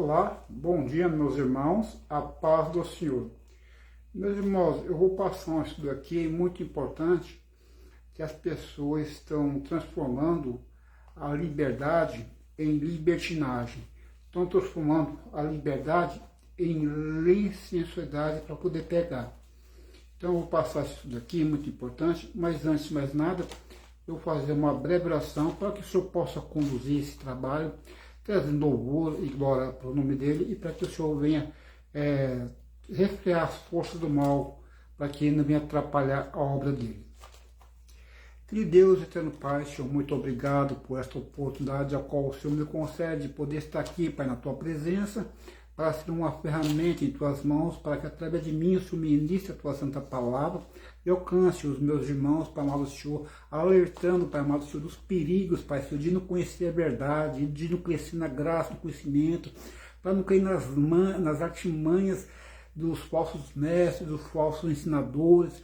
Olá, bom dia meus irmãos, a paz do Senhor. Meus irmãos, eu vou passar um estudo aqui muito importante, que as pessoas estão transformando a liberdade em libertinagem. Estão transformando a liberdade em licenciedade para poder pegar. Então eu vou passar esse estudo aqui, muito importante, mas antes de mais nada, eu vou fazer uma breve oração para que o Senhor possa conduzir esse trabalho, trazendo louvor e glória para o nome dele, e para que o Senhor venha refrear as forças do mal, para que ele não venha atrapalhar a obra dele. Querido Deus, eterno Pai, Senhor, muito obrigado por esta oportunidade a qual o Senhor me concede de poder estar aqui, Pai, na Tua presença, para ser uma ferramenta em Tuas mãos, para que através de mim o Senhor ministre a Tua Santa Palavra e alcance os meus irmãos, Pai amado Senhor, alertando, Pai amado Senhor, dos perigos, Pai Senhor, de não conhecer a verdade, de não crescer na graça, no conhecimento, para não cair nas artimanhas dos falsos mestres, dos falsos ensinadores,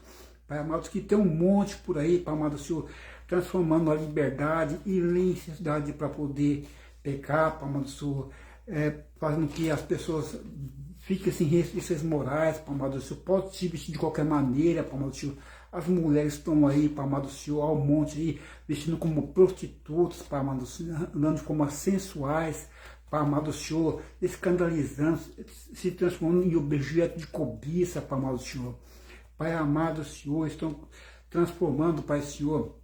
Pai amado, que tem um monte por aí, Pai amado Senhor, transformando a liberdade em licenciedade para poder pecar, Pai amado Senhor, fazendo que as pessoas fiquem sem restrições morais, Pai amado Senhor, pode se vestir de qualquer maneira, Pai amado Senhor. As mulheres estão aí, Pai amado Senhor, ao monte aí, vestindo como prostitutas, Pai amado Senhor, andando de formas sensuais, Pai amado Senhor, escandalizando, se transformando em objeto de cobiça, Pai amado Senhor. Pai amado Senhor, estão transformando, Pai Senhor,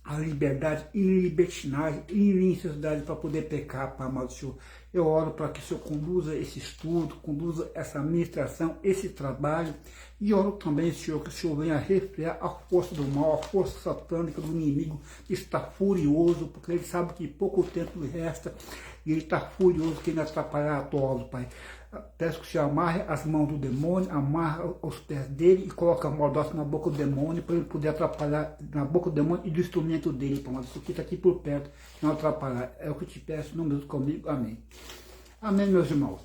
a liberdade em libertinagem, em licenciedade para poder pecar, Pai amado Senhor. Eu oro para que o Senhor conduza esse estudo, conduza essa ministração, esse trabalho. E oro também, Senhor, que o Senhor venha refrear a força do mal, a força satânica do inimigo, que está furioso, porque ele sabe que pouco tempo lhe resta, e ele está furioso querendo atrapalhar a tua obra, Pai. Peço que o Senhor amarre as mãos do demônio, amarre os pés dele e coloque a mordassa na boca do demônio, para ele poder atrapalhar na boca do demônio e do instrumento dele, Pai. Isso aqui está aqui por perto, não atrapalhar. É o que eu te peço, não mesmo comigo. Amém. Amém, meus irmãos.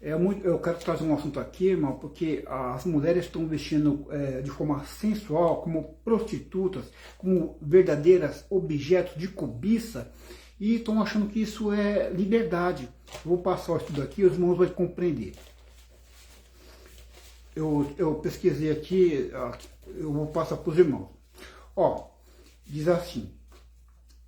Eu quero trazer um assunto aqui, irmão, porque as mulheres estão vestindo de forma sensual, como prostitutas, como verdadeiras objetos de cobiça, e estão achando que isso é liberdade. Eu vou passar o estudo aqui e os irmãos vão compreender. Eu pesquisei aqui, eu vou passar para os irmãos. Ó, diz assim: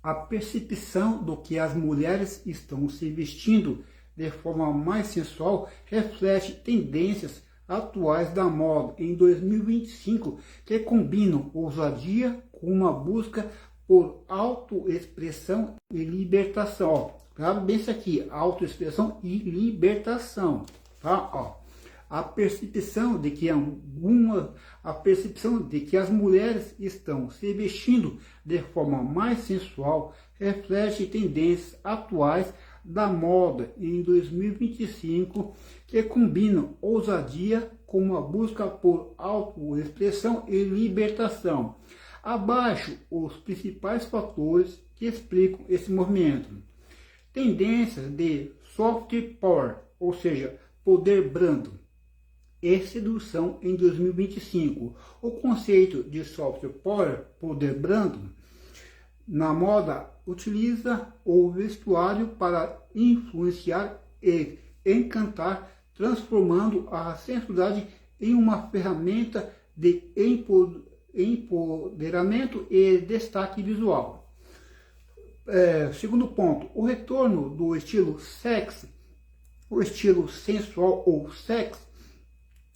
a percepção do que as mulheres estão se vestindo de forma mais sensual reflete tendências atuais da moda em 2025 que combinam ousadia com uma busca por autoexpressão e libertação. Ó, grave bem isso aqui: autoexpressão e libertação, tá? Ó, a percepção de que as mulheres estão se vestindo de forma mais sensual reflete tendências atuais da moda em 2025 que combinam ousadia com uma busca por autoexpressão e libertação. Abaixo os principais fatores que explicam esse movimento. Tendências de soft power, ou seja, poder brando, e sedução em 2025. O conceito de soft power, poder brando, na moda utiliza o vestuário para influenciar e encantar, transformando a sensualidade em uma ferramenta de empoderamento e destaque visual. Segundo ponto, o retorno do estilo sexy, o estilo sensual ou sex,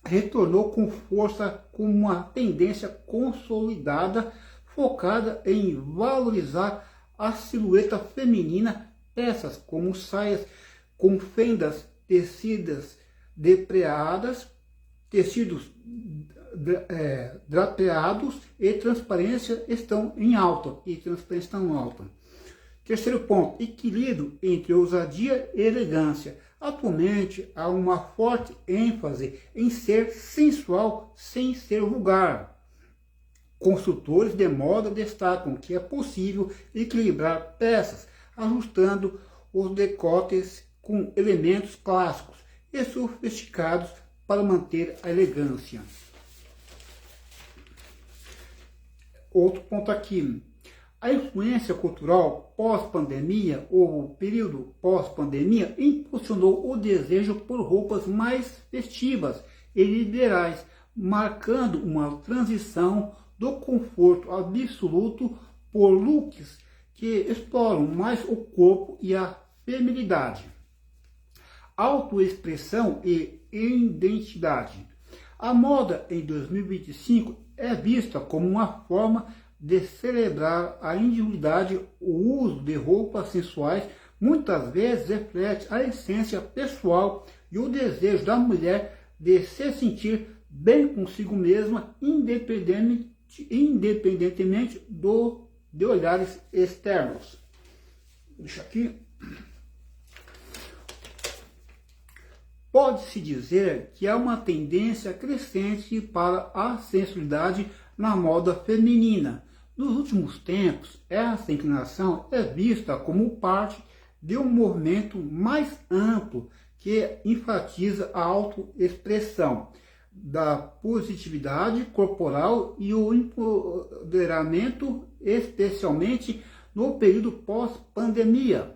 retornou com força como uma tendência consolidada, focada em valorizar a silhueta feminina. Peças como saias com fendas tecidas depreadas, tecidos drapeados e transparência estão em alta. Terceiro ponto, equilíbrio entre ousadia e elegância. Atualmente há uma forte ênfase em ser sensual sem ser vulgar. Consultores de moda destacam que é possível equilibrar peças, ajustando os decotes com elementos clássicos e sofisticados para manter a elegância. Outro ponto aqui: A influência cultural pós-pandemia, ou período pós-pandemia, impulsionou o desejo por roupas mais festivas e liberais, marcando uma transição do conforto absoluto por looks que exploram mais o corpo e a feminilidade, autoexpressão e identidade. A moda em 2025 é vista como uma forma de celebrar a individualidade. O uso de roupas sensuais muitas vezes reflete a essência pessoal e o desejo da mulher de se sentir bem consigo mesma, independentemente de olhares externos. Deixa aqui. Pode-se dizer que há uma tendência crescente para a sensualidade na moda feminina. Nos últimos tempos, essa inclinação é vista como parte de um movimento mais amplo que enfatiza a autoexpressão, da positividade corporal e o empoderamento, especialmente no período pós-pandemia.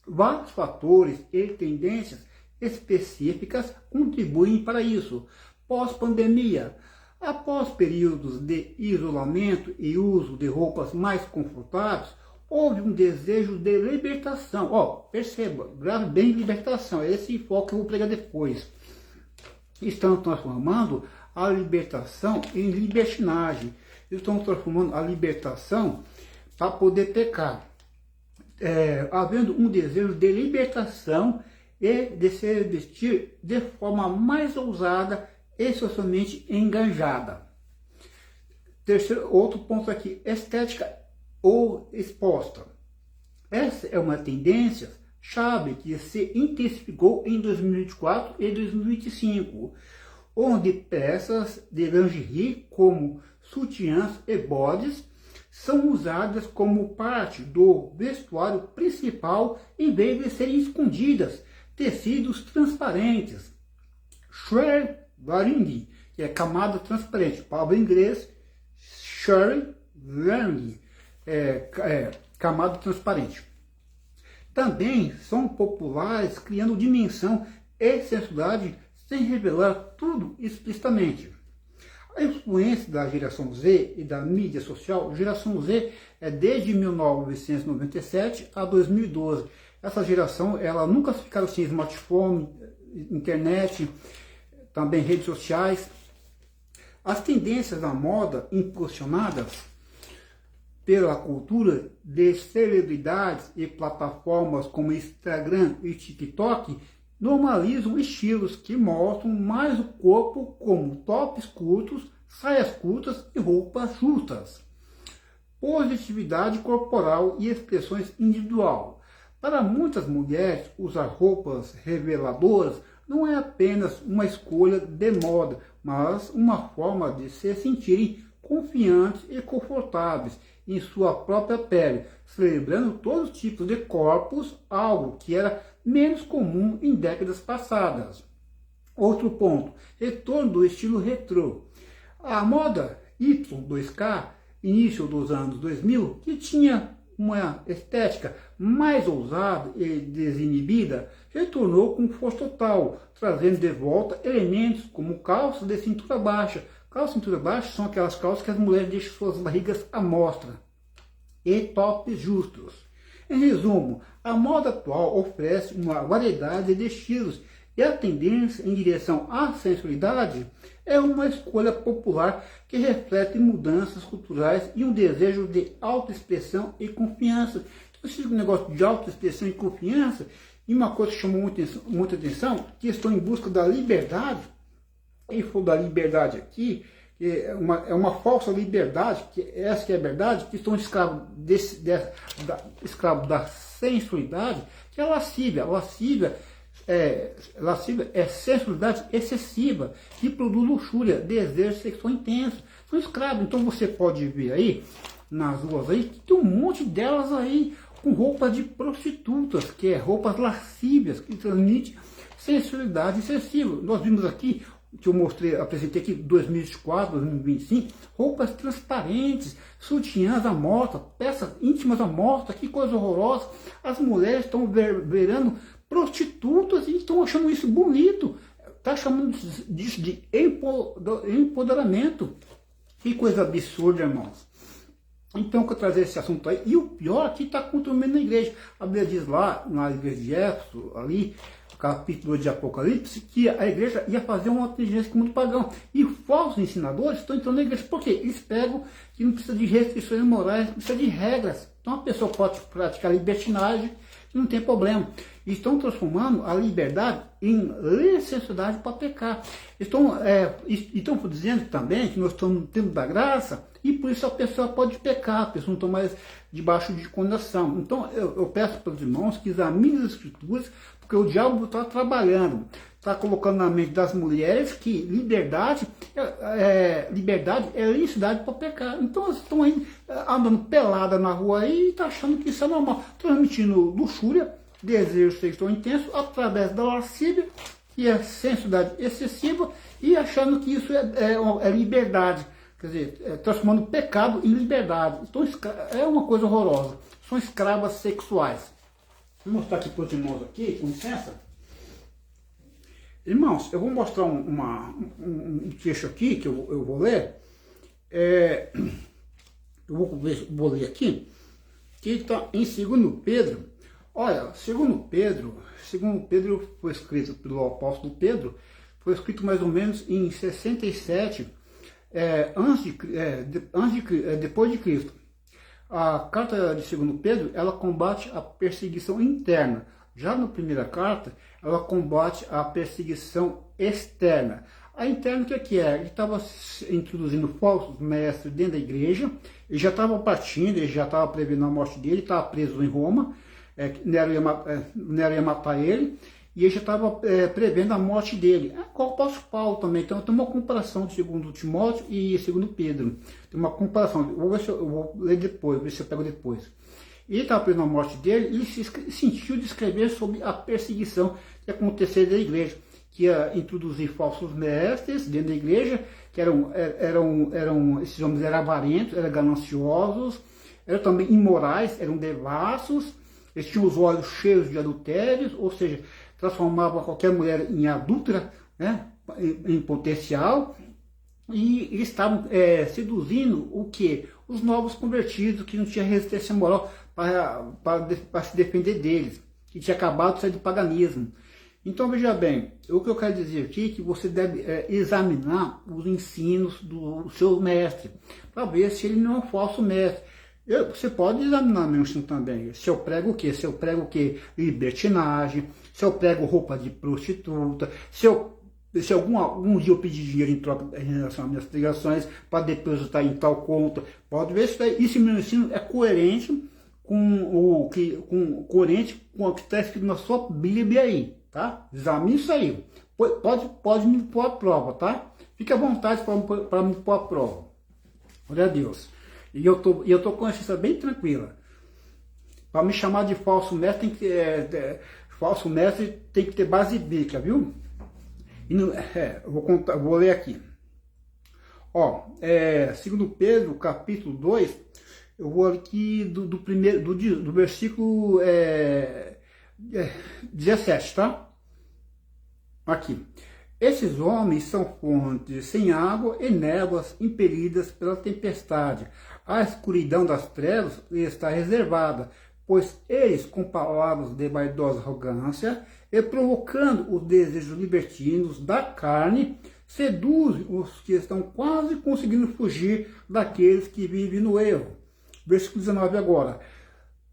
Vários fatores e tendências específicas contribuem para isso. Pós-pandemia, após períodos de isolamento e uso de roupas mais confortáveis, houve um desejo de libertação. Perceba, grave bem libertação, esse foco que eu vou pregar depois. Estão transformando a libertação em libertinagem. Estão transformando a libertação para poder pecar. Havendo um desejo de libertação e de se vestir de forma mais ousada e socialmente engajada. Outro ponto aqui, estética ou exposta. Essa é uma tendência chave que se intensificou em 2024 e 2025, onde peças de lingerie como sutiãs e bodes são usadas como parte do vestuário principal em vez de serem escondidas. Tecidos transparentes, sheer wearing, que é camada transparente, palavra em inglês, sheer wearing, camada transparente. Também são populares, criando dimensão e sensualidade sem revelar tudo explicitamente. A influência da geração Z e da mídia social, geração Z é desde 1997 a 2012. Essa geração, ela nunca ficaram sem smartphone, internet, também redes sociais. As tendências da moda impulsionadas pela cultura de celebridades e plataformas como Instagram e TikTok normalizam estilos que mostram mais o corpo, como tops curtos, saias curtas e roupas justas. Positividade corporal e expressões individual. Para muitas mulheres, usar roupas reveladoras não é apenas uma escolha de moda, mas uma forma de se sentirem confiantes e confortáveis em sua própria pele, celebrando todos os tipos de corpos, algo que era menos comum em décadas passadas. Outro ponto, retorno do estilo retrô. A moda Y2K, início dos anos 2000, que tinha uma estética mais ousada e desinibida, retornou com força total, trazendo de volta elementos como calças de cintura baixa. Calças de cintura baixa são aquelas calças que as mulheres deixam suas barrigas à mostra, e tops justos. Em resumo, a moda atual oferece uma variedade de estilos e a tendência em direção à sensualidade é uma escolha popular que reflete mudanças culturais e um desejo de autoexpressão e confiança. Então, esse negócio de autoexpressão e confiança, e uma coisa que chamou muita atenção, que estou em busca da liberdade, e for da liberdade aqui, é uma falsa liberdade, que essa que é a verdade, que estão escravos da sensualidade, que é lascívia. Lascívia é sensualidade excessiva, que produz luxúria, desejo sexual intenso. São escravos. Então você pode ver aí, nas ruas aí, que tem um monte delas aí, com roupas de prostitutas, que é roupas lascívias, que transmitem sensualidade excessiva. Nós vimos aqui que eu mostrei, apresentei aqui, 2024, 2025, roupas transparentes, sutiãs à mostra, peças íntimas à mostra, que coisa horrorosa. As mulheres estão virando prostitutas e estão achando isso bonito. Está chamando disso de empoderamento. Que coisa absurda, irmãos. Então, que eu trazer esse assunto aí, e o pior é que está conturbando na igreja. A Bíblia diz lá, na igreja de Éfeso, ali, capítulo 2 de Apocalipse, que a igreja ia fazer uma inteligência com o mundo pagão. E falsos ensinadores estão entrando na igreja. Por quê? Eles pegam que não precisa de restrições morais, não precisa de regras. Então, a pessoa pode praticar libertinagem, não tem problema. Estão transformando a liberdade em licenciedade para pecar. Estão dizendo também que nós estamos no tempo da graça e por isso a pessoa pode pecar, a pessoa não está mais debaixo de condenação. Então eu peço para os irmãos que examinem as escrituras, porque o diabo está trabalhando, está colocando na mente das mulheres que liberdade é licenciedade para pecar. Então elas estão aí andando pelada na rua aí e estão achando que isso é normal, transmitindo luxúria, desejo sexual intenso através da lascívia, que é sensualidade excessiva, e achando que isso é liberdade, quer dizer, transformando pecado em liberdade. Então é uma coisa horrorosa, são escravas sexuais. Vou mostrar aqui para os irmãos aqui, com licença. Irmãos, eu vou mostrar um trecho aqui que eu vou ler. Eu vou ler aqui, que está em 2 Pedro. Olha, segundo Pedro foi escrito pelo apóstolo Pedro, foi escrito mais ou menos em 67, depois de Cristo. A carta de 2 Pedro, ela combate a perseguição interna. Já na primeira carta, ela combate a perseguição externa. A interna, o que é? Ele estava introduzindo falsos mestres dentro da igreja, ele já estava partindo, ele já estava prevendo a morte dele, estava preso em Roma, Nero ia matar ele, e ele já estava prevendo a morte dele. O apóstolo Paulo também. Então tem uma comparação de 2 Timóteo e 2 Pedro. Tem uma comparação, eu vou ler depois, ver se eu pego depois. Ele estava prevendo a morte dele e se sentiu de escrever sobre a perseguição que ia acontecer da igreja, que ia introduzir falsos mestres dentro da igreja, que esses homens eram avarentos, eram gananciosos, eram também imorais, eram devassos. Eles tinham os olhos cheios de adultérios, ou seja, transformavam qualquer mulher em adúltera, né, em potencial, e eles estavam seduzindo o quê? Os novos convertidos, que não tinha resistência moral para se defender deles, que tinha acabado de sair do paganismo. Então veja bem, o que eu quero dizer aqui é que você deve examinar os ensinos do seu mestre, para ver se ele não é um falso mestre. Você pode examinar meu ensino também. Se eu prego o quê? Se eu prego o quê? Libertinagem. Se eu prego roupa de prostituta. Se algum dia eu pedir dinheiro em troca em relação às minhas pregações, para depositar em tal conta. Pode ver se isso meu ensino é coerente com o que está escrito na sua Bíblia aí. Tá? Examine isso aí. Pode me pôr à prova, tá? Fique à vontade para me pôr à prova. Glória a Deus. E eu tô com a consciência bem tranquila. Para me chamar de falso mestre, tem que ter base bíblica, viu? E vou ler aqui. Ó, 2 Pedro, capítulo 2, eu vou aqui do versículo 17, tá? Aqui. Esses homens são fontes sem água e névoas impelidas pela tempestade. A escuridão das trevas lhes está reservada, pois eles, com palavras de vaidosa arrogância e provocando os desejos libertinos da carne, seduzem os que estão quase conseguindo fugir daqueles que vivem no erro. Versículo 19 agora.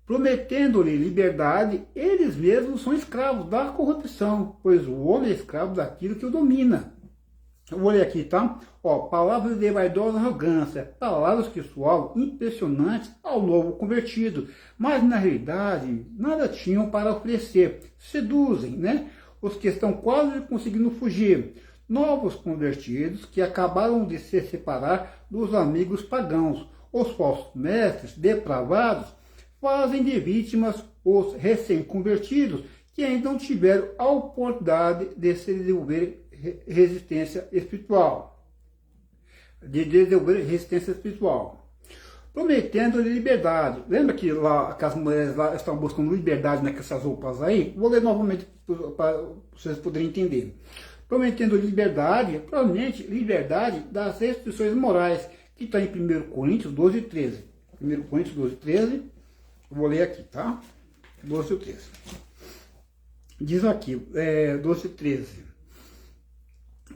Prometendo-lhe liberdade, eles mesmos são escravos da corrupção, pois o homem é escravo daquilo que o domina. Eu vou ler aqui, tá? Ó, palavras de vaidosa arrogância, palavras que soavam impressionantes ao novo convertido, mas na realidade nada tinham para oferecer. Seduzem, né? Os que estão quase conseguindo fugir. Novos convertidos que acabaram de se separar dos amigos pagãos. Os falsos mestres depravados fazem de vítimas os recém-convertidos que ainda não tiveram a oportunidade de se desenvolver resistência espiritual. De desenvolver resistência espiritual. Prometendo liberdade. Lembra que lá que as mulheres lá estão buscando liberdade nessas roupas aí? Vou ler novamente para vocês poderem entender. Prometendo liberdade, provavelmente liberdade das restrições morais, que está em 1 Coríntios 12, 13. 1 Coríntios 12, 13. Eu vou ler aqui, tá? 12, 13. Diz aqui, 12, 13.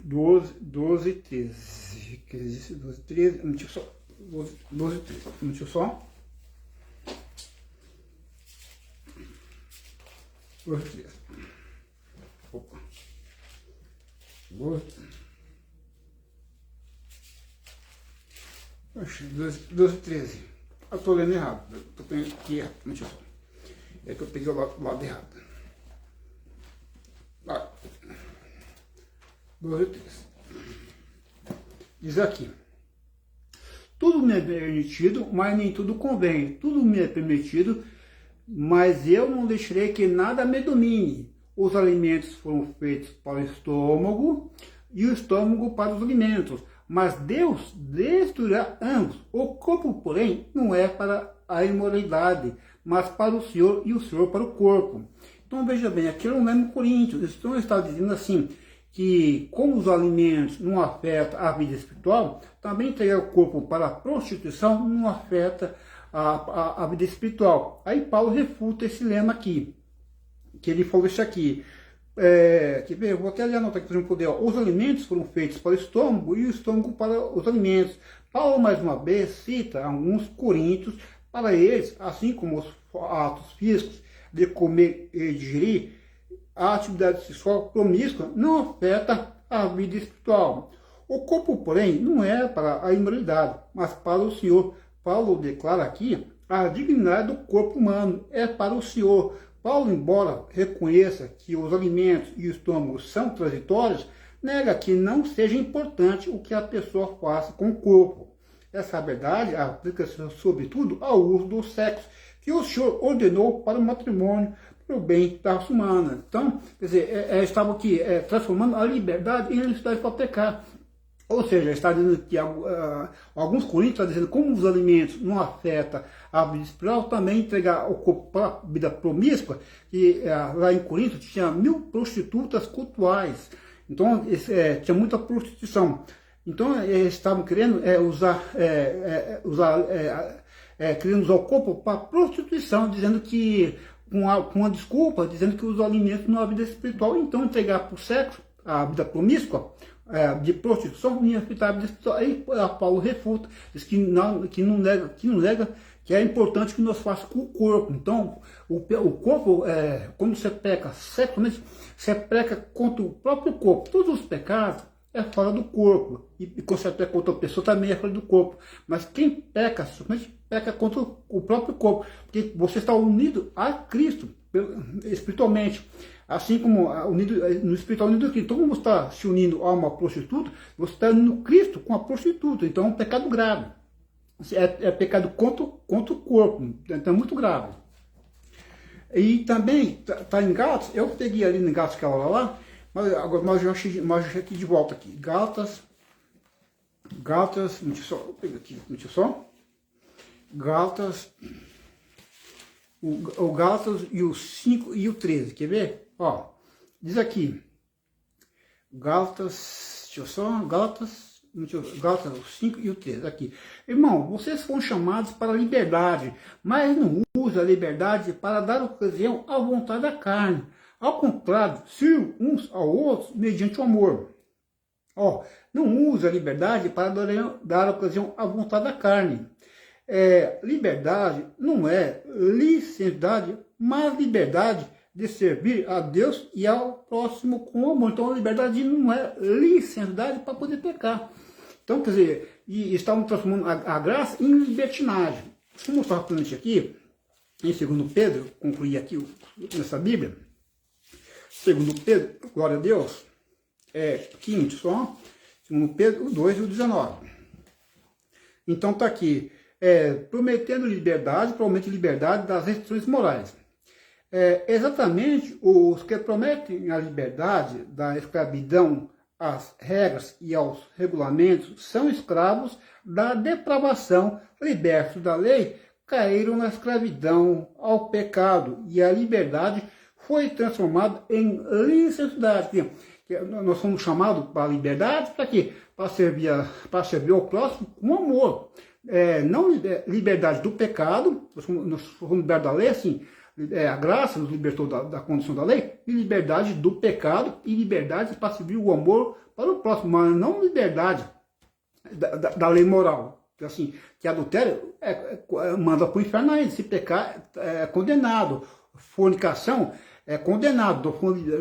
12, 13. Que existe 12, 13. Deixa eu só. 12, 13. Deixa eu só. 12, 13. Opa. 12. Oxe, 12, 13. Eu estou lendo errado. Estou pegando aqui errado. Deixa eu só. É que eu peguei o lado errado. 12, 13. Diz aqui. Tudo me é permitido, mas nem tudo convém. Tudo me é permitido, mas eu não deixarei que nada me domine. Os alimentos foram feitos para o estômago e o estômago para os alimentos. Mas Deus destruirá ambos. O corpo, porém, não é para a imoralidade, mas para o Senhor e o Senhor para o corpo. Então veja bem, aqui não é no Coríntios. Então está dizendo assim, que como os alimentos não afetam a vida espiritual, também entregar o corpo para a prostituição não afeta a vida espiritual. Aí Paulo refuta esse lema aqui, que ele falou isso aqui. Quer ver? Eu vou até anotar aqui para você poder. Os alimentos foram feitos para o estômago e o estômago para os alimentos. Paulo, mais uma vez, cita alguns coríntios para eles, assim como os atos físicos de comer e digerir, a atividade sexual promíscua não afeta a vida espiritual. O corpo, porém, não é para a imoralidade, mas para o Senhor. Paulo declara aqui a dignidade do corpo humano é para o Senhor. Paulo, embora reconheça que os alimentos e o estômago são transitórios, nega que não seja importante o que a pessoa faça com o corpo. Essa verdade aplica-se sobretudo ao uso do sexo, que o Senhor ordenou para o matrimônio, para o bem da raça humana. Então, quer dizer, estavam aqui transformando a liberdade em liberdade para pecar. Ou seja, está dizendo que alguns coríntios estão dizendo que como os alimentos não afetam a vida espiritual, também entregar o corpo para a vida promíscua, que lá em Corinto tinha 1000 prostitutas cultuais. Então, tinha muita prostituição. Então, eles estavam querendo querendo usar o corpo para prostituição, dizendo que, com uma desculpa, dizendo que os alimentos não há vida espiritual. Então, entregar para o sexo, a vida promíscua, de prostituição, não ia afetar a vida espiritual. Aí Paulo refuta, diz que não nega que é importante que nós façamos com o corpo. Então, o corpo, quando você peca sexualmente, você peca contra o próprio corpo. Todos os pecados é fora do corpo. E quando você peca contra outra pessoa, também é fora do corpo. Mas quem peca sexualmente, peca contra o próprio corpo. Porque você está unido a Cristo, espiritualmente. Assim como no espiritual unido a Cristo. Então, como você está se unindo a uma prostituta, você está unindo Cristo com a prostituta. Então, é um pecado grave. É pecado contra o corpo. Então, é muito grave. E também, está em Gálatas, eu peguei ali em Gálatas aquela hora lá, mas eu achei aqui de volta aqui. Gálatas, deixa eu só, eu peguei aqui, deixa eu só. Gálatas, o Gálatas e o 5 e o 13, quer ver? Ó, diz aqui, Gálatas, deixa eu só, Gálatas, o 5 e o 13, aqui. Irmão, vocês foram chamados para a liberdade, mas não usa a liberdade para dar ocasião à vontade da carne. Ao contrário, sirvam uns aos outros mediante o amor. Ó, não usa a liberdade para dar ocasião à vontade da carne. Liberdade não é licenciedade, mas liberdade de servir a Deus e ao próximo com amor. Então a liberdade não é licenciedade para poder pecar. Então, quer dizer, e estavam transformando a graça em libertinagem. Vou mostrar para gente aqui, em 2 Pedro, concluir aqui nessa Bíblia. 2 Pedro, glória a Deus, quinto só, 2 Pedro 2 e 19. Então está aqui, prometendo liberdade, promete liberdade das restrições morais. Exatamente os que prometem a liberdade da escravidão às regras e aos regulamentos são escravos da depravação, libertos da lei, caíram na escravidão ao pecado e a liberdade foi transformada em licenciedade. Nós somos chamados para a liberdade para quê? Para servir ao próximo com amor. Não liberdade do pecado, nós somos libertos da lei, assim, a graça nos libertou da condição da lei, e liberdade do pecado e liberdade para servir o amor para o próximo, mas não liberdade da lei moral. Assim, que adultério manda para o inferno ainda, se pecar é condenado, fornicação é condenado.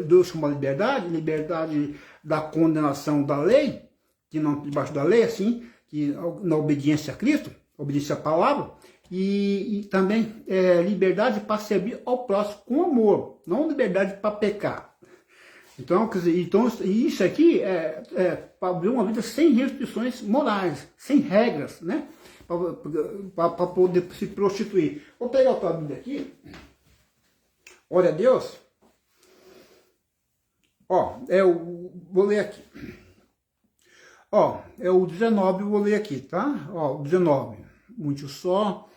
Deus chama liberdade da condenação da lei, que não debaixo da lei, assim, que na obediência a Cristo, obediência à palavra, e também liberdade para servir ao próximo com amor, não liberdade para pecar. Então, quer dizer, isso aqui para abrir uma vida sem restrições morais, sem regras, né? Para poder se prostituir. Vou pegar a tua Bíblia aqui. Olha a Deus. Ó, vou ler aqui. Ó, é o 19, vou ler aqui, tá? Ó, o 19. Muito só.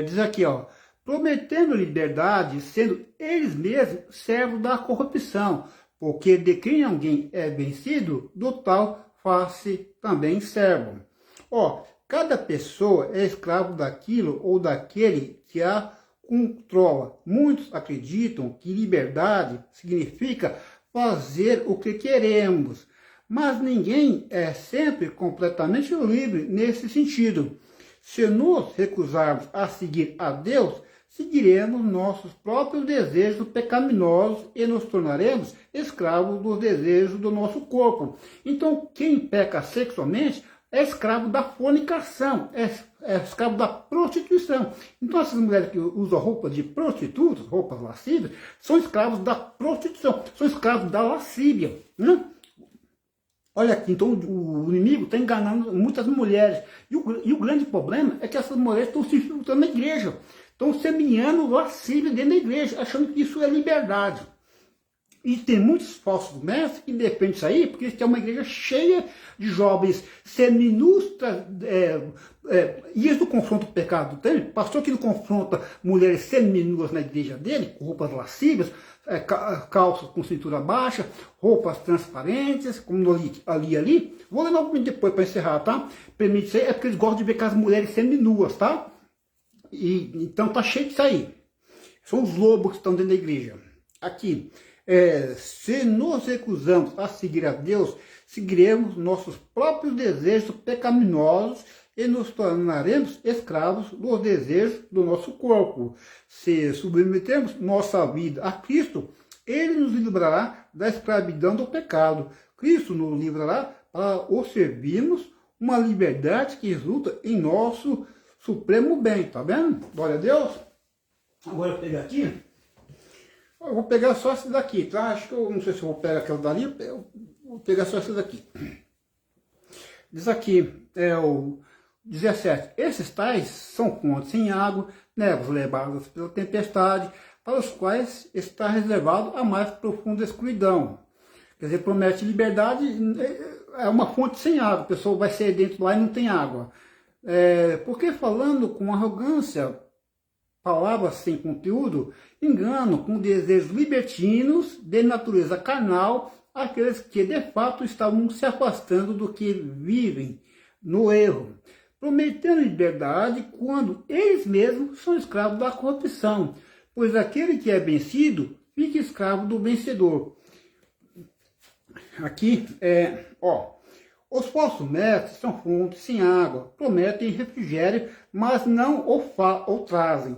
Diz aqui, ó. Prometendo liberdade, sendo eles mesmos servos da corrupção, porque de quem alguém é vencido, do tal faz-se também servo. Ó, cada pessoa é escravo daquilo ou daquele que a controla. Muitos acreditam que liberdade significa fazer o que queremos, mas ninguém é sempre completamente livre nesse sentido. Se nos recusarmos a seguir a Deus, seguiremos nossos próprios desejos pecaminosos e nos tornaremos escravos dos desejos do nosso corpo. Então, quem peca sexualmente é escravo da fornicação, é escravo da prostituição. Então, essas mulheres que usam roupas de prostitutas, roupas lascivas, são escravos da prostituição, são escravos da lascívia, né? Olha aqui, então o inimigo está enganando muitas mulheres. E o grande problema é que essas mulheres estão se infiltrando na igreja. Estão semeando lascívia dentro da igreja, achando que isso é liberdade. E tem muitos falsos mestres que defendem isso aí, porque isso é uma igreja cheia de jovens seminus, e eles não confrontam o pecado dele. Pastor que não confronta mulheres seminuas na igreja dele, com roupas lascivas, calças com cintura baixa, roupas transparentes, como ali. Vou ler novamente depois para encerrar, tá? Permite isso aí, é porque eles gostam de ver aquelas mulheres seminuas, tá? Então tá cheio disso aí. São os lobos que estão dentro da igreja. Aqui, se nos recusamos a seguir a Deus, seguiremos nossos próprios desejos pecaminosos e nos tornaremos escravos dos desejos do nosso corpo. Se submetermos nossa vida a Cristo, Ele nos livrará da escravidão do pecado. Cristo nos livrará para o servirmos, uma liberdade que resulta em nosso supremo bem, tá vendo? Glória a Deus. Agora eu vou pegar aqui. Eu vou pegar só esse daqui, tá? Acho que eu não sei se eu vou pegar aquela dali, eu vou pegar só esse daqui. Diz aqui, o 17. Esses tais são fontes sem água, névoas levadas pela tempestade, para os quais está reservado a mais profunda escuridão. Quer dizer, promete liberdade, é uma fonte sem água, a pessoa vai ser dentro lá e não tem água. Porque falando com arrogância, palavras sem conteúdo, enganam com desejos libertinos de natureza carnal aqueles que de fato estavam se afastando do que vivem no erro, prometendo liberdade quando eles mesmos são escravos da corrupção, pois aquele que é vencido fica escravo do vencedor. Aqui os falsos mestres são fontes sem água, prometem refrigério, mas não o trazem.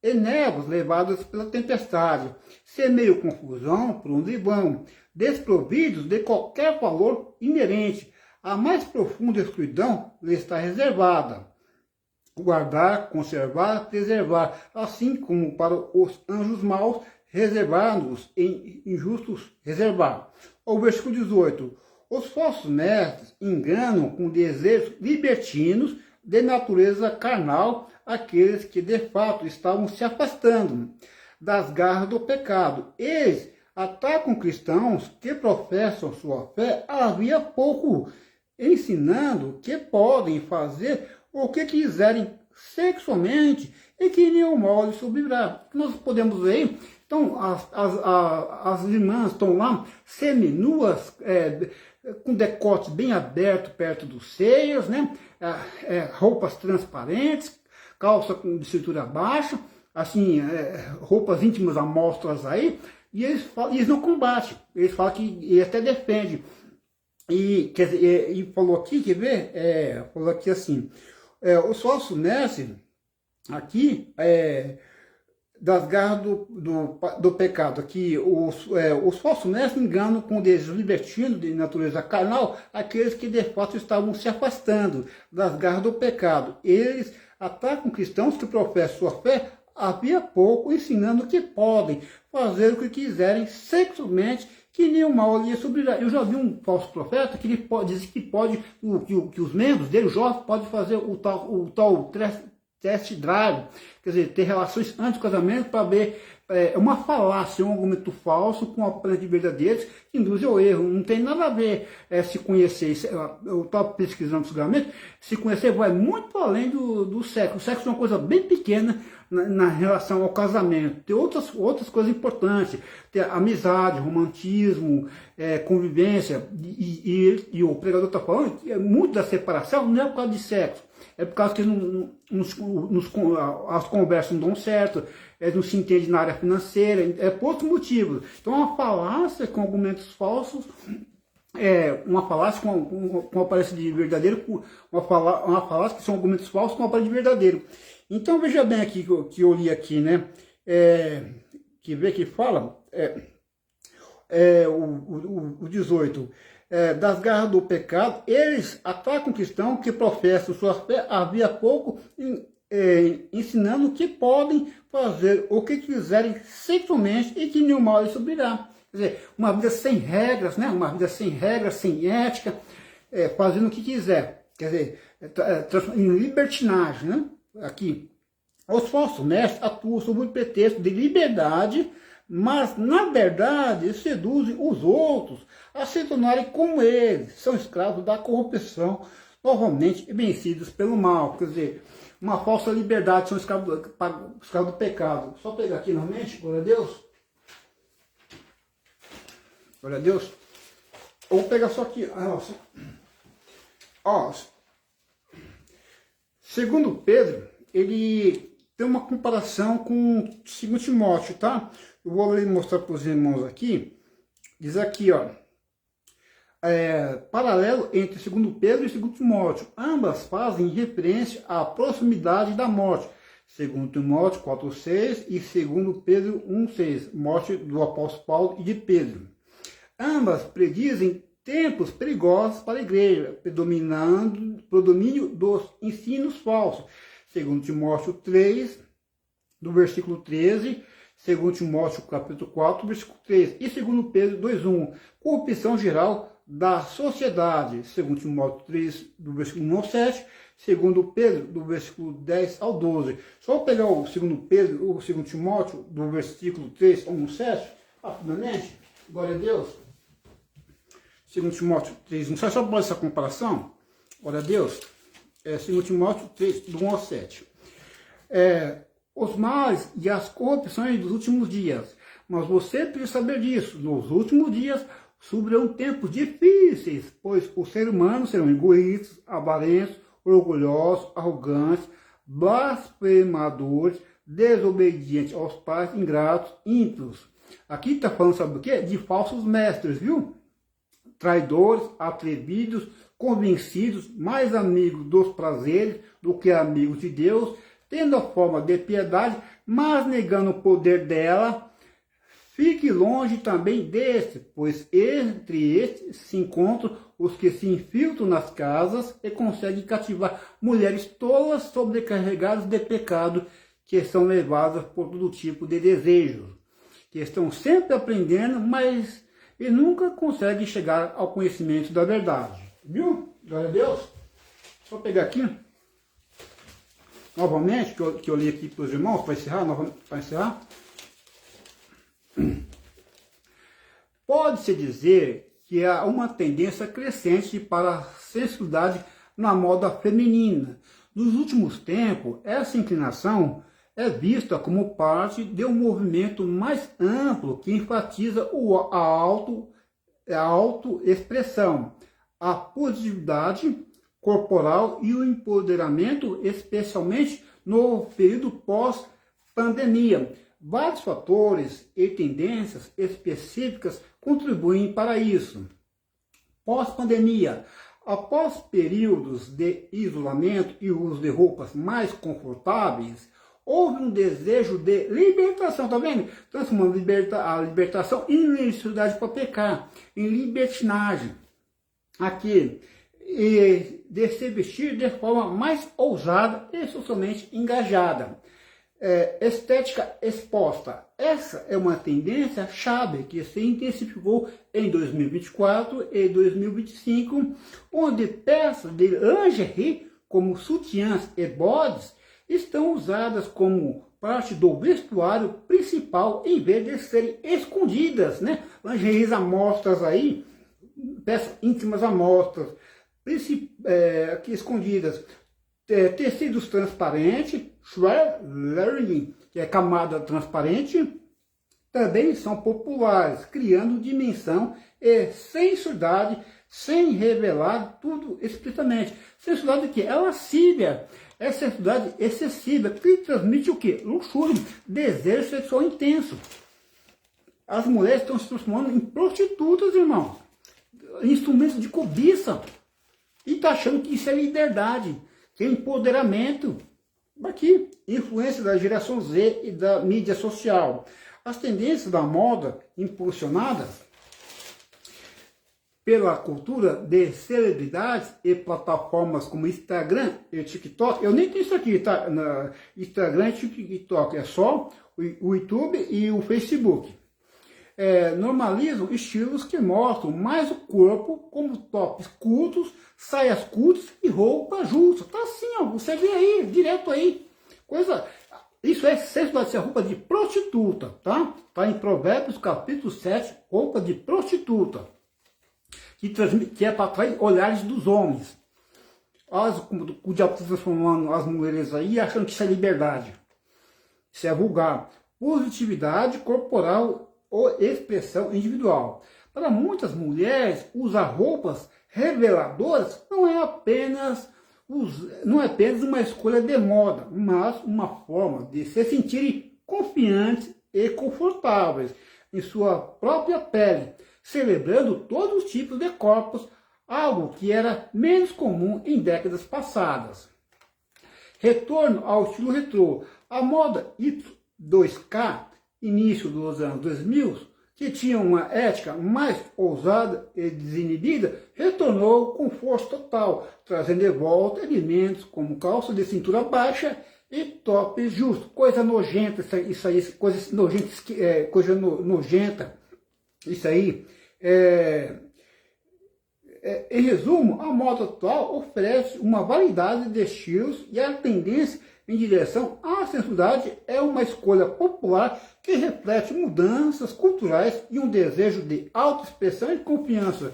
E névoas levadas pela tempestade, semeiam confusão por onde vão, desprovidos de qualquer valor inerente. A mais profunda escuridão lhe está reservada. Guardar, conservar, preservar, assim como para os anjos maus, reservar-nos em injustos reservar. O versículo 18. Os falsos mestres enganam com desejos libertinos de natureza carnal aqueles que de fato estavam se afastando das garras do pecado. Eles atacam cristãos que professam sua fé havia pouco, ensinando que podem fazer o que quiserem sexualmente e que nenhum mal lhes sobrevirá. Nós podemos ver, então, as irmãs estão lá seminuas, com decote bem aberto perto dos seios, né? Roupas transparentes, calça de cintura baixa, assim, roupas íntimas à mostras aí, e eles não combatem, eles falam que eles até defendem. E, quer dizer, e falou aqui, quer ver? Falou aqui assim, os falsos mestres, aqui, das garras do pecado, aqui os falsos mestres enganam com desejo libertino de natureza carnal aqueles que de fato estavam se afastando das garras do pecado. Eles atacam cristãos que professam sua fé havia pouco, ensinando que podem fazer o que quiserem sexualmente, que nenhum mal lhe sobrevirá. Eu já vi um falso profeta que ele diz que pode, que os membros dele, os jovens, podem fazer o tal test drive, quer dizer, ter relações antes do casamento para ver uma falácia, um argumento falso com aparência de verdadeiros que induz ao erro. Não tem nada a ver se conhecer. Eu estava pesquisando seguramente, se conhecer vai muito além do sexo. O sexo é uma coisa bem pequena na relação ao casamento. Tem outras coisas importantes, tem amizade, romantismo, convivência, e o pregador está falando que muito da separação não é por causa de sexo, é por causa que as conversas não dão certo, não se entende na área financeira, é por outros motivos. Então, uma falácia com argumentos falsos, uma falácia com aparência de verdadeiro, uma falácia que são argumentos falsos com aparência de verdadeiro. Então, veja bem aqui que eu li aqui, né? Que vê que fala, o 18, das garras do pecado, eles atacam cristãos que professam sua fé havia pouco, ensinando que podem fazer o que quiserem sexualmente e que nenhum mal lhes sobrevirá. Quer dizer, uma vida sem regras, né? Uma vida sem regras, sem ética, fazendo o que quiser. Quer dizer, em libertinagem, né? Aqui, os falsos mestres atuam sob o pretexto de liberdade, mas na verdade seduzem os outros a se tornarem como eles, são escravos da corrupção, novamente vencidos pelo mal. Quer dizer, uma falsa liberdade, são escravos do pecado. Só pegar aqui novamente, glória a Deus. Glória a Deus. Eu vou pegar só aqui. Segundo Pedro, ele tem uma comparação com 2 Timóteo, tá? Eu vou mostrar para os irmãos aqui. Diz aqui, ó. Paralelo entre 2 Pedro e 2 Timóteo. Ambas fazem referência à proximidade da morte. 2 Timóteo 4,6 e 2 Pedro 1,6. Morte do apóstolo Paulo e de Pedro. Ambas predizem tempos perigosos para a igreja, predomínio dos ensinos falsos. 2 Timóteo 3, do versículo 13, 2 Timóteo capítulo 4, versículo 3, e 2 Pedro 2,1, corrupção geral da sociedade. 2 Timóteo 3, do versículo 1 ao 7, 2 Pedro, do versículo 10 ao 12. Só pegar o 2 Pedro, o 2 Timóteo, do versículo 3 ao 1 ao 7, rapidamente, glória a Deus. 2 Timóteo 3, 1, só para essa comparação, glória a Deus. 2 Timóteo 3, do 1 ao 7. Os males e as corrupções dos últimos dias. Mas você precisa saber disso. Nos últimos dias sobrevirão tempos difíceis, pois os seres humanos serão egoístas, avarentos, orgulhosos, arrogantes, blasfemadores, desobedientes aos pais, ingratos, ímpios. Aqui está falando, sabe o quê? De falsos mestres, viu? Traidores, atrevidos, convencidos, mais amigos dos prazeres do que amigos de Deus, tendo a forma de piedade, mas negando o poder dela. Fique longe também deste, pois entre estes se encontram os que se infiltram nas casas e conseguem cativar mulheres tolas sobrecarregadas de pecado, que são levadas por todo tipo de desejos, que estão sempre aprendendo, mas e nunca conseguem chegar ao conhecimento da verdade. Viu? Glória a Deus. Só pegar aqui, novamente, que eu li aqui para os irmãos, para encerrar. Pode-se dizer que há uma tendência crescente para a sensualidade na moda feminina. Nos últimos tempos, essa inclinação é vista como parte de um movimento mais amplo que enfatiza a autoexpressão, a positividade corporal e o empoderamento, especialmente no período pós-pandemia. Vários fatores e tendências específicas contribuem para isso. Pós-pandemia. Após períodos de isolamento e uso de roupas mais confortáveis, houve um desejo de libertação, tá vendo? Transformando a libertação em necessidade para pecar, em libertinagem. Aqui, e de se vestir de forma mais ousada e socialmente engajada. Estética exposta. Essa é uma tendência chave que se intensificou em 2024 e 2025, onde peças de lingerie, como sutiãs e bodes, estão usadas como parte do vestuário principal em vez de serem escondidas, né? Lingeries à mostras aí, peças íntimas à mostras, aqui escondidas. Tecidos transparentes, learning, que é camada transparente, também são populares, criando dimensão e sensualidade, sem revelar tudo explicitamente. Sensualidade que é lascívia, é sensualidade excessiva, que transmite o quê? Luxúria, desejo sexual intenso. As mulheres estão se transformando em prostitutas, irmão, instrumentos de cobiça, e está achando que isso é liberdade, que é empoderamento. Aqui, influência da geração Z e da mídia social. As tendências da moda impulsionadas pela cultura de celebridades e plataformas como Instagram e TikTok. Eu nem tenho isso aqui, tá? Na Instagram e TikTok, é só o YouTube e o Facebook. Normalizam estilos que mostram mais o corpo, como tops curtos, saias curtas e roupa justa. Tá assim, ó, você vê aí, direto aí. Isso é sensualidade, é roupa de prostituta, tá? Tá em Provérbios capítulo 7, roupa de prostituta. Que é para atrair olhares dos homens. O diabo está transformando as mulheres aí, achando que isso é liberdade. Isso é vulgar. Positividade corporal ou expressão individual. Para muitas mulheres, usar roupas reveladoras não é apenas uma escolha de moda, mas uma forma de se sentirem confiantes e confortáveis em sua própria pele, celebrando todos os tipos de corpos, algo que era menos comum em décadas passadas. Retorno ao estilo retrô. A moda Y2K, início dos anos 2000, que tinha uma ética mais ousada e desinibida, retornou com força total, trazendo de volta elementos como calça de cintura baixa e tops justos. Coisa nojenta, isso aí, coisa nojenta, isso aí. Em resumo, a moda atual oferece uma variedade de estilos e a tendência em direção à sensualidade é uma escolha popular que reflete mudanças culturais e um desejo de autoexpressão e confiança.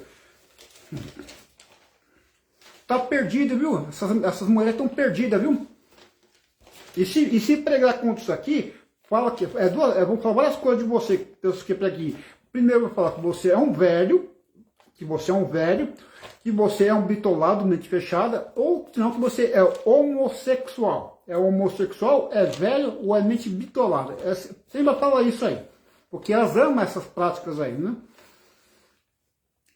Tá perdido, viu? Essas mulheres estão perdidas, viu? E se pregar contra isso aqui, fala que eu vou falar várias coisas de você que prega aqui. Primeiro eu vou falar que você é um velho, que você é um bitolado, mente fechada, ou senão que você é homossexual. É homossexual, é velho ou é mente bitolada. Sempre fala isso aí, porque elas amam essas práticas aí, né?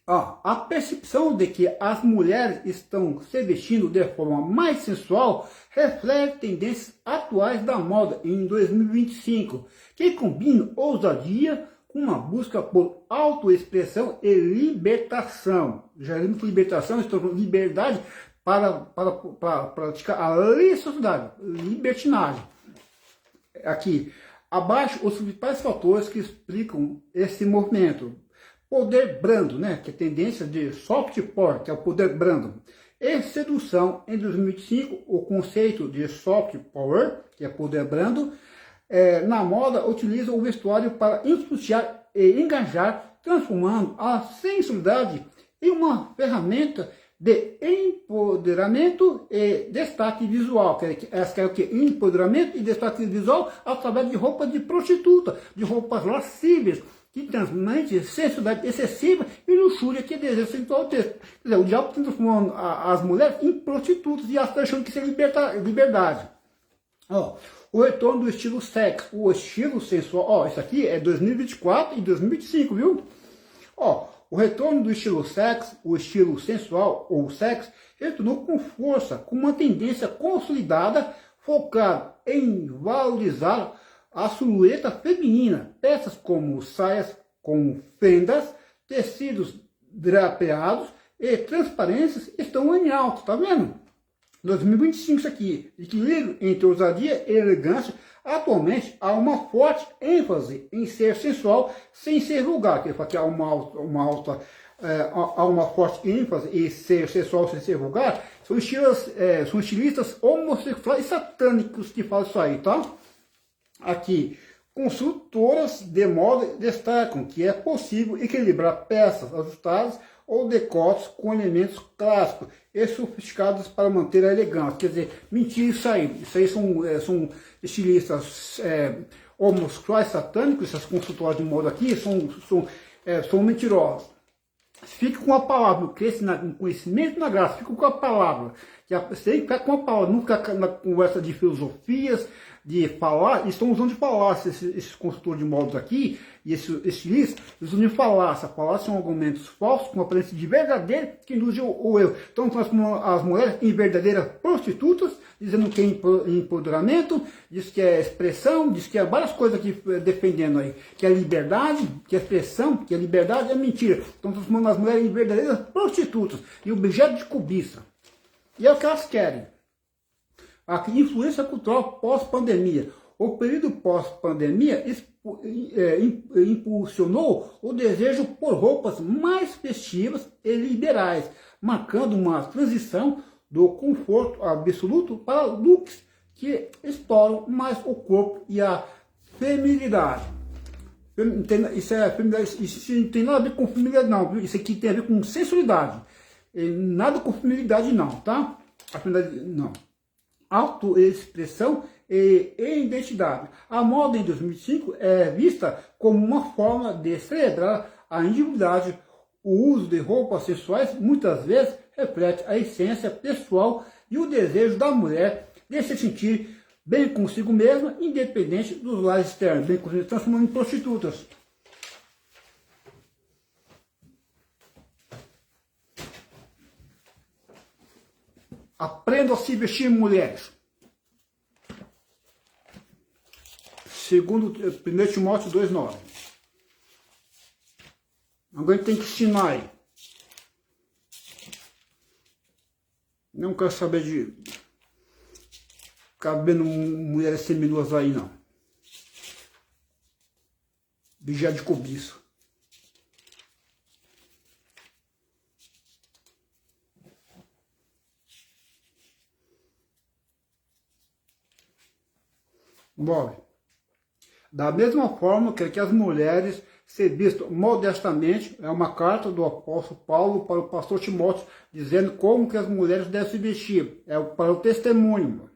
A percepção de que as mulheres estão se vestindo de forma mais sensual reflete tendências atuais da moda em 2025, que combinam ousadia com uma busca por autoexpressão e libertação. Já vimos que libertação, liberdade para praticar a sociedade, libertinagem. Aqui, abaixo, os principais fatores que explicam esse movimento. Poder brando, né, que é a tendência de soft power, que é o poder brando. E sedução, em 2005, o conceito de soft power, que é poder brando, na moda utiliza o vestuário para influenciar e engajar, transformando a sensualidade em uma ferramenta de empoderamento e destaque visual. Essa é o que? Empoderamento e destaque visual através de roupas de prostituta, de roupas lascíveis, que transmite sensualidade excessiva e luxúria que deseja sensual texto. Quer dizer, o diabo está transformando as mulheres em prostitutas e elas estão achando que isso é liberdade. Ó, o retorno do estilo sexo, o estilo sensual. Ó, isso aqui é 2024 e 2025, viu? Ó, o retorno do estilo sexo, o estilo sensual ou sexo, retornou com força, com uma tendência consolidada, focada em valorizar a silhueta feminina. Peças como saias com fendas, tecidos drapeados e transparências estão em alta, tá vendo? 2025 isso aqui, equilíbrio entre ousadia e elegância. Atualmente há uma forte ênfase em ser sensual sem ser vulgar, que há uma forte ênfase em ser sensual sem ser vulgar. São estilistas homossexuais e satânicos que fazem isso aí, tá? Aqui, consultoras de moda destacam que é possível equilibrar peças ajustadas ou decotes com elementos clássicos e sofisticados para manter a elegância. Quer dizer, mentira isso aí. Isso aí são estilistas homossexuais satânicos, essas consultoras de moda aqui, são mentirosos. Fique com a palavra, cresce no conhecimento e na graça, fica com a palavra. Você tem que ficar com a palavra, não ficar na conversa de filosofias, de falar. Eles estão usando de falácia, esses consultores de modos aqui, e esses estilistas, eles usam de falácia. Falácia são argumentos falsos, com aparência de verdadeiro, que induzem o erro. Estão transformando as mulheres em verdadeiras prostitutas, dizendo que é empoderamento, diz que é expressão, diz que é várias coisas aqui defendendo aí, que é liberdade, que é expressão, que é liberdade, é mentira. Estão transformando as mulheres em verdadeiras prostitutas e objeto de cobiça. E é o que elas querem. Aqui, influência cultural pós-pandemia. O período pós-pandemia impulsionou o desejo por roupas mais festivas e liberais, marcando uma transição do conforto absoluto para looks que exploram mais o corpo e a feminilidade. Isso não tem nada a ver com feminilidade não, viu? Isso aqui tem a ver com sensualidade. Nada com feminilidade não, tá? A feminilidade não. Autoexpressão e identidade. A moda em 2005 é vista como uma forma de celebrar a individualidade. O uso de roupas sensuais muitas vezes reflete a essência pessoal e o desejo da mulher de se sentir bem consigo mesma, independente dos lares externos, bem consigo, transformando em prostitutas. Aprenda a se vestir, mulheres. Segundo 1 Timóteo 2,9. Alguém tem que ensinar aí. Não quero saber de ficar vendo mulheres seminuas aí, não. Vigiar de cobiça. Bom, da mesma forma que as mulheres se vistam modestamente, é uma carta do apóstolo Paulo para o pastor Timóteo, dizendo como que as mulheres devem se vestir, é para o testemunho.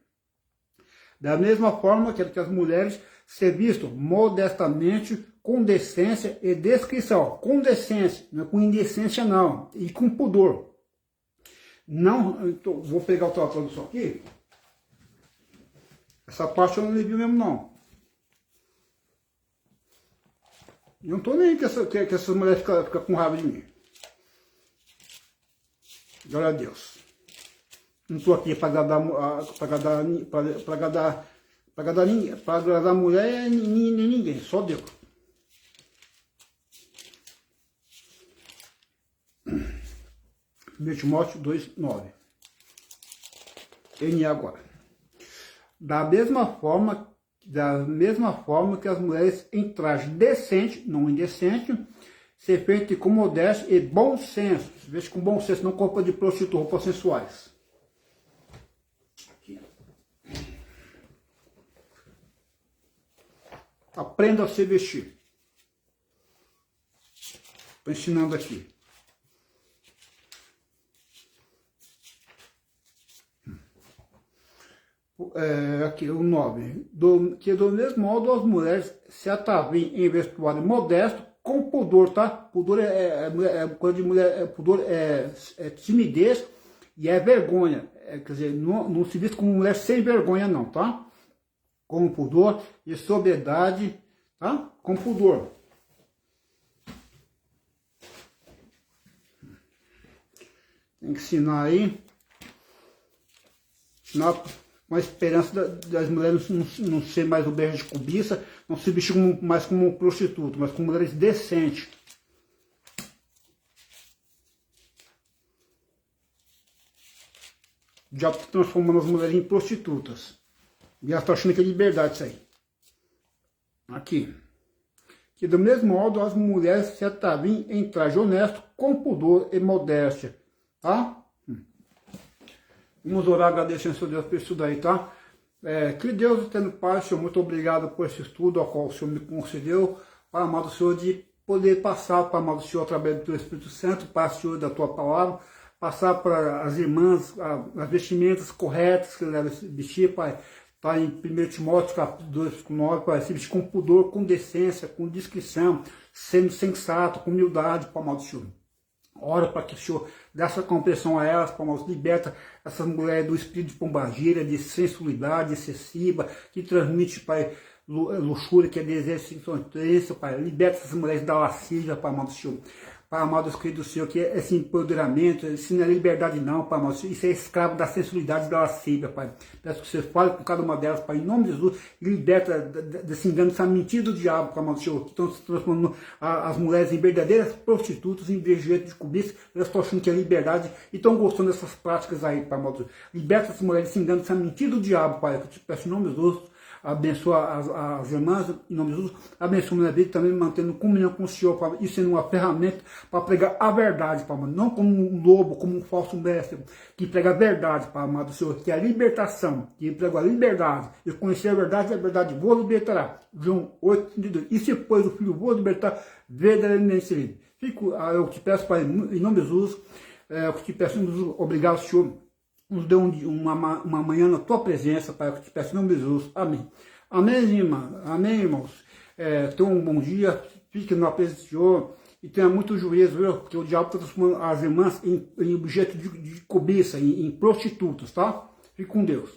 Da mesma forma que as mulheres se vistam modestamente, com decência e descrição. Com decência, não é com indecência não, e com pudor. Não, então, vou pegar outra tradução aqui. Essa parte eu não li mesmo não. Eu não estou nem que essas mulheres ficam com raiva de mim. Glória a Deus. Não estou aqui para agradar a mulher nem ninguém, só Deus. Timóteo 2,9. N agora. Da mesma forma que as mulheres em traje decente, não indecente, se vestem com modéstia e bom senso. Se vestem com bom senso, não com roupa de prostituta, roupas sensuais. Aqui. Aprenda a se vestir. Estou ensinando aqui. Aqui o 9. Que do mesmo modo as mulheres se ataviem em vestuário modesto, com pudor, tá? Pudor coisa de mulher, pudor é timidez e é vergonha. Quer dizer, não se viste como mulher sem vergonha não, tá? Com pudor e sobriedade, tá? Com pudor. Tem que ensinar aí. Ensinar com a esperança das mulheres não ser mais objeto de cobiça, não se vestir mais como um prostituto, mas como mulheres decentes. O diabo está transformando as mulheres em prostitutas. E elas estão achando que é liberdade isso aí. Aqui. Que do mesmo modo as mulheres se ataviem em traje honesto, com pudor e modéstia. Tá? Vamos orar agradecendo ao Deus por isso daí, tá? Que Deus, tendo Pai, Senhor, muito obrigado por esse estudo ao qual o Senhor me concedeu, Pai amado Senhor, de poder passar, Pai amado Senhor, através do Teu Espírito Santo, Pai Senhor, da Tua Palavra, passar para as irmãs as vestimentas corretas que devem vestir, Pai. Tá em 1 Timóteo, capítulo 2, 9, Pai, se vestir com pudor, com decência, com discrição, sendo sensato, com humildade, Pai amado Senhor. Ora para que o Senhor dê essa compreensão a elas, para nós liberta essas mulheres do espírito de pombagira, de sensualidade excessiva, que transmite, Pai, luxúria, que é desejo sem fronteira, Pai. Liberta essas mulheres da lascívia, Pai amado Senhor. Pai amado, querido Senhor, que esse empoderamento, isso não é liberdade não, Pai amado, isso é escravo da sensualidade e da lascívia, Pai. Peço que você fale com cada uma delas, Pai, em nome de Jesus, e liberta desse engano, dessa mentira do diabo, Pai amado Senhor, que estão se transformando as mulheres em verdadeiras prostitutas, em jeito de cobiça, elas estão achando que é liberdade e estão gostando dessas práticas aí, Pai amado. Liberta essas mulheres desse engano, dessa mentira do diabo, Pai, que eu te peço em nome de Jesus. Abençoa as irmãs, em nome de Jesus, abençoa a minha vida, também mantendo comunhão com o Senhor, Pai, e sendo uma ferramenta para pregar a verdade, Pai, não como um lobo, como um falso mestre, que prega a verdade, Pai amado Senhor, que é a libertação, que prega a liberdade, e conhecer a verdade vos libertará. João 8:32. E se pois o Filho vos libertar, verdadeiramente livre. Eu te peço, Pai, em nome de Jesus, eu te peço, obrigado, Senhor. Nos dê uma manhã na tua presença, Pai, eu te peço em nome de Jesus. Amém. Amém, irmã. Amém, irmãos. Tenham um bom dia, fiquem na presença do Senhor e tenha muito juízo, viu? Porque o diabo está transformando as irmãs em objeto de cobiça, em prostitutas, tá? Fique com Deus.